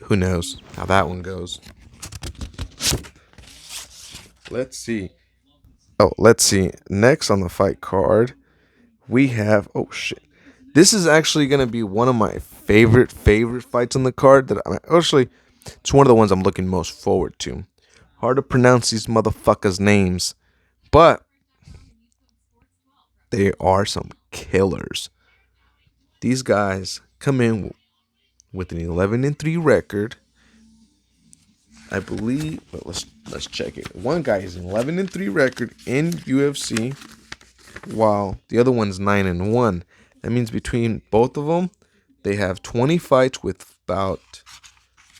who knows how that one goes. Let's see. Oh, let's see. Next on the fight card, we have. Oh shit! This is actually gonna be one of my favorite fights on the card. That actually, it's one of the ones I'm looking most forward to. Hard to pronounce these motherfuckers' names, but they are some killers. These guys come in with an 11-3 record, I believe. But let's check it. One guy is an 11-3 record in UFC, while the other one's 9-1. That means between both of them, they have 20 fights with about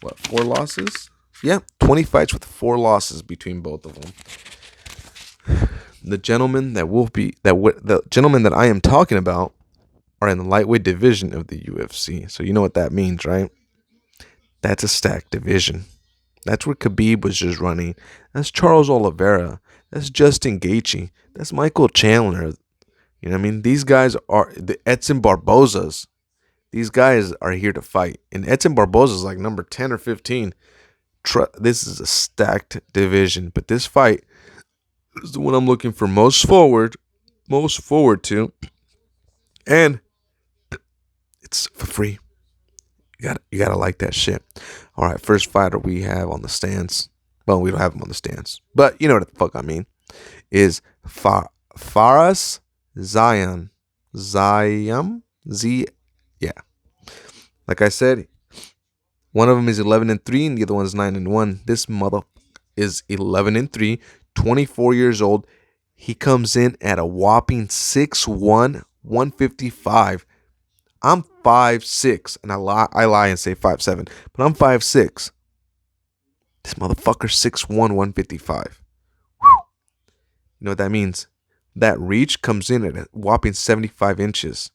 what, 4 losses? Yeah, 20 fights with 4 losses between both of them. The gentlemen the gentlemen that I am talking about are in the lightweight division of the UFC. So you know what that means, right? That's a stacked division. That's where Khabib was just running. That's Charles Oliveira. That's Justin Gaethje. That's Michael Chandler. You know what I mean? These guys are the Edson Barbozas. These guys are here to fight. And Edson Barboza is like number 10 or 15. This is a stacked division. But this fight is the one I'm looking for most forward to. And it's for free. You gotta like that shit. All right, first fighter we have on the stands. Well, we don't have him on the stands, but you know what the fuck I mean. Is Fares ZIAM. Z. Yeah. Like I said, one of them is 11-3, and the other one is 9-1. This mother is 11-3, 24 years old. He comes in at a whopping 6'1", 155. I'm 5'6", and I lie and say 5'7", but I'm 5'6". This motherfucker's 6'1", 155. Whew. You know what that means? That reach comes in at a whopping 75 inches.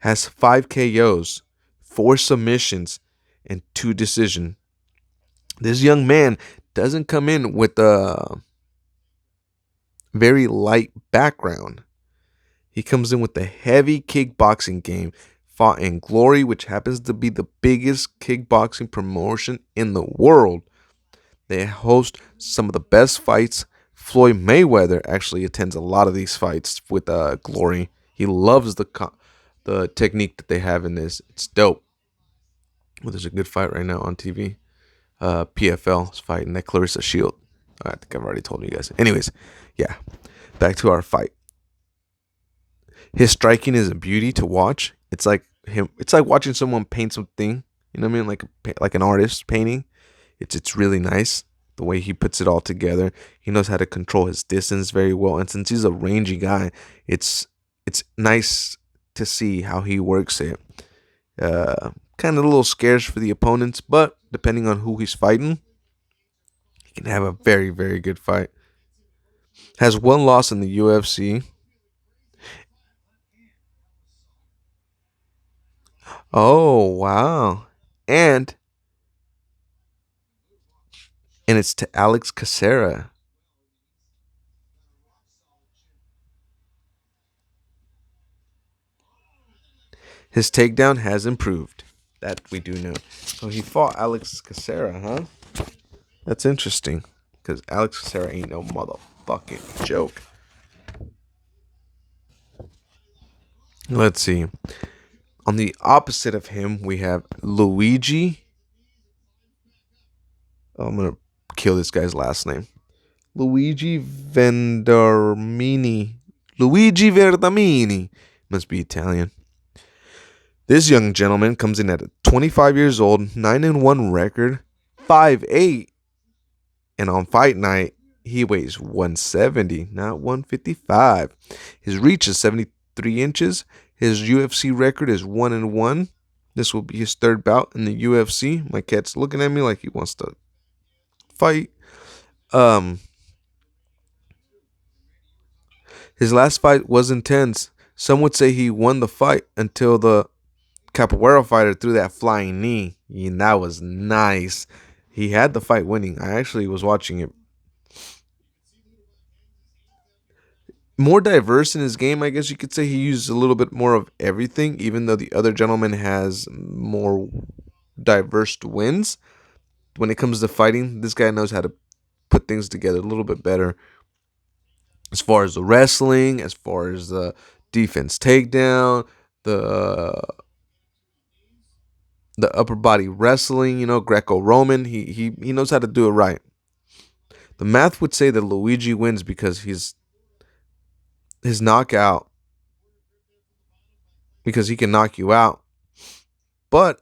Has 5 KOs, 4 submissions, and 2 decisions. This young man doesn't come in with a very light background. He comes in with a heavy kickboxing game. Fought in Glory, which happens to be the biggest kickboxing promotion in the world. They host some of the best fights. Floyd Mayweather actually attends a lot of these fights with Glory. He loves the technique that they have in this. It's dope. Well, there's a good fight right now on TV. PFL is fighting that Clarissa Shield. I think I've already told you guys. Anyways, yeah, back to our fight. His striking is a beauty to watch. It's like him. It's like watching someone paint something. You know what I mean? Like an artist painting. It's really nice the way he puts it all together. He knows how to control his distance very well. And since he's a rangy guy, it's nice to see how he works it. Kind of a little scarce for the opponents, but depending on who he's fighting, he can have a very, very good fight. Has 1 loss in the UFC. Oh wow. And it's to Alex Caceres. His takedown has improved. That we do know. So he fought Alex Caceres, huh? That's interesting. Because Alex Caceres ain't no motherfucking joke. Let's see. On the opposite of him, we have Luigi. Oh, I'm going to kill this guy's last name. Luigi Vendramini. Luigi Vendramini. Must be Italian. This young gentleman comes in at 25 years old, 9-1 record, 5'8", and on fight night he weighs 170, not 155. His reach is 73 inches. His UFC record is 1-1. This will be his third bout in the UFC. My cat's looking at me like he wants to fight. His last fight was intense. Some would say he won the fight until the Capoeira fighter threw that flying knee, and that was nice. He had the fight winning. I actually was watching it. More diverse in his game, I guess you could say. He uses a little bit more of everything, even though the other gentleman has more diverse wins. When it comes to fighting, this guy knows how to put things together a little bit better as far as the wrestling, as far as the defense takedown, the the upper body wrestling, Greco-Roman. He knows how to do it right. The math would say that Luigi wins because his knockout, because he can knock you out, but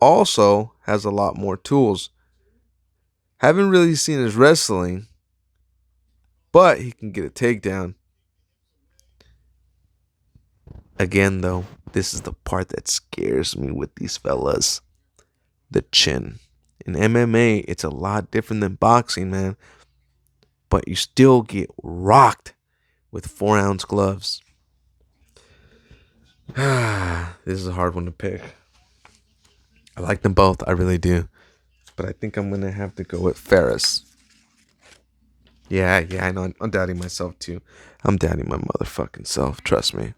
also has a lot more tools. Haven't really seen his wrestling, but he can get a takedown. Again, though, this is the part that scares me with these fellas. The chin. In MMA, it's a lot different than boxing, man. But you still get rocked with 4-ounce gloves. This is a hard one to pick. I like them both. I really do. But I think I'm going to have to go with FARES. Yeah, I know. I'm doubting myself, too. I'm doubting my motherfucking self. Trust me.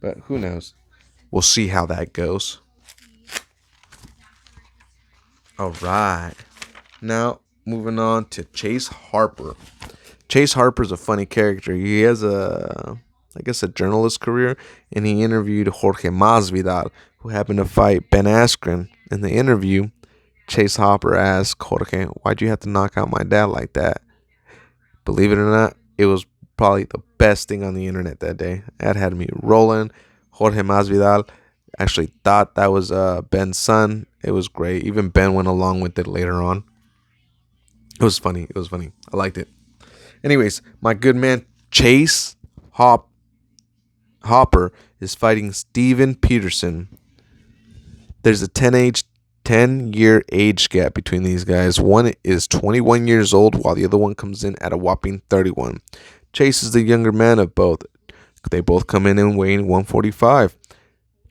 But who knows? We'll see how that goes. All right. Now, moving on to Chase Harper. Chase Harper's a funny character. He has a journalist career, and he interviewed Jorge Masvidal, who happened to fight Ben Askren. In the interview, Chase Harper asked Jorge, "Why'd you have to knock out my dad like that?" Believe it or not, it was probably the best thing on the internet that day. That had me rolling. Jorge Masvidal actually thought that was Ben's son. It was great. Even Ben went along with it later on. It was funny. I liked it. Anyways, my good man Chase Hopper is fighting Steven Peterson. There's a 10-year age gap between these guys. One is 21 years old, while the other one comes in at a whopping 31. Chase is the younger man of both. They both come in weighing 145.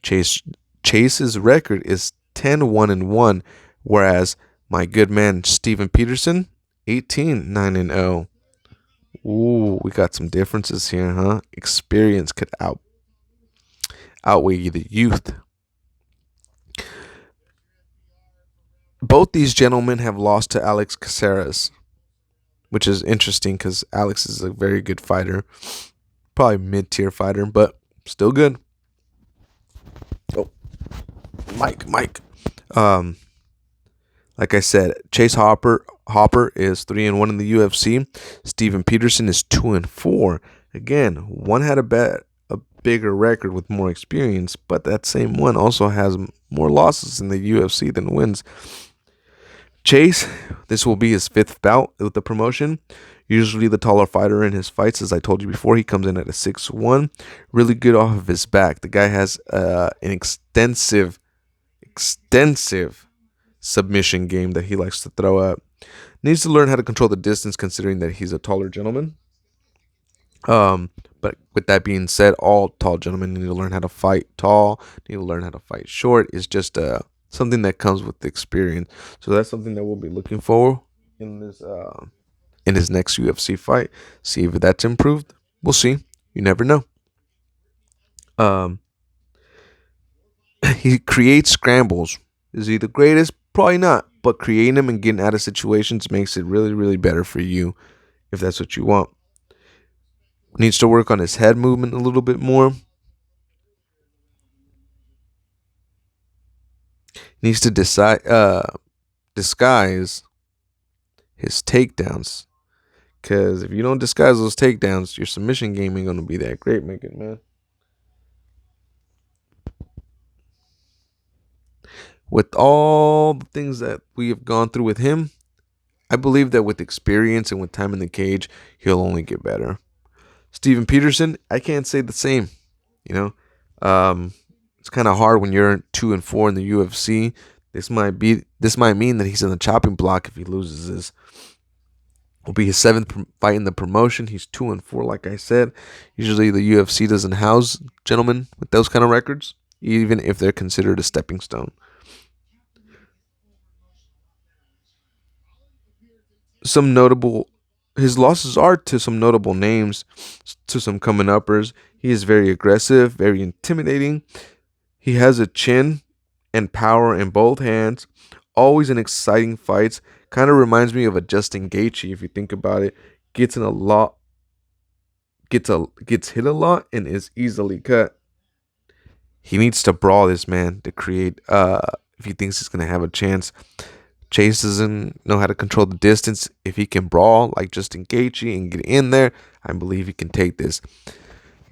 Chase's record is 10-1-1, whereas my good man Steven Peterson, 18-9-0. Ooh, we got some differences here, huh? Experience could outweigh the youth. Both these gentlemen have lost to Alex Caceres, which is interesting because Alex is a very good fighter. Probably mid-tier fighter, but still good. Oh, Mike. Like I said, Chase Hopper is 3-1 in the UFC. Steven Peterson is 2-4. Again, one had a bigger record with more experience, but that same one also has more losses in the UFC than wins. Chase, this will be his 5th bout with the promotion. Usually the taller fighter in his fights, as I told you before, he comes in at a 6-1. Really good off of his back. The guy has an extensive submission game that he likes to throw up. Needs to learn how to control the distance, considering that he's a taller gentleman. But with that being said, all tall gentlemen need to learn how to fight tall, need to learn how to fight short. It's just something that comes with experience. So that's something that we'll be looking for in his next UFC fight. See if that's improved. We'll see. You never know. He creates scrambles. Is he the greatest? Probably not. But creating them and getting out of situations makes it really, really better for you if that's what you want. Needs to work on his head movement a little bit more. Needs to disguise his takedowns. Because if you don't disguise those takedowns, your submission game ain't going to be that great, man. With all the things that we have gone through with him, I believe that with experience and with time in the cage, he'll only get better. Steven Peterson, I can't say the same. It's kind of hard when you're 2-4 in the UFC. This might mean that he's in the chopping block if he loses this. Will be his 7th fight in the promotion. He's 2-4, like I said. Usually the UFC doesn't house gentlemen with those kind of records, even if they're considered a stepping stone. His losses are to some notable names, to some coming uppers. He is very aggressive, very intimidating. He has a chin and power in both hands. Always in exciting fights. Kind of reminds me of a Justin Gaethje if you think about it. Gets in a lot, gets hit a lot, and is easily cut. He needs to brawl this man to create. If he thinks he's gonna have a chance. Chase doesn't know how to control the distance. If he can brawl like Justin Gaethje and get in there, I believe he can take this.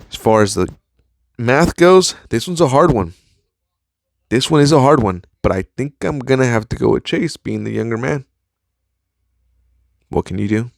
As far as the math goes, this one's a hard one. This one is a hard one, but I think I'm gonna have to go with Chase being the younger man. What can you do?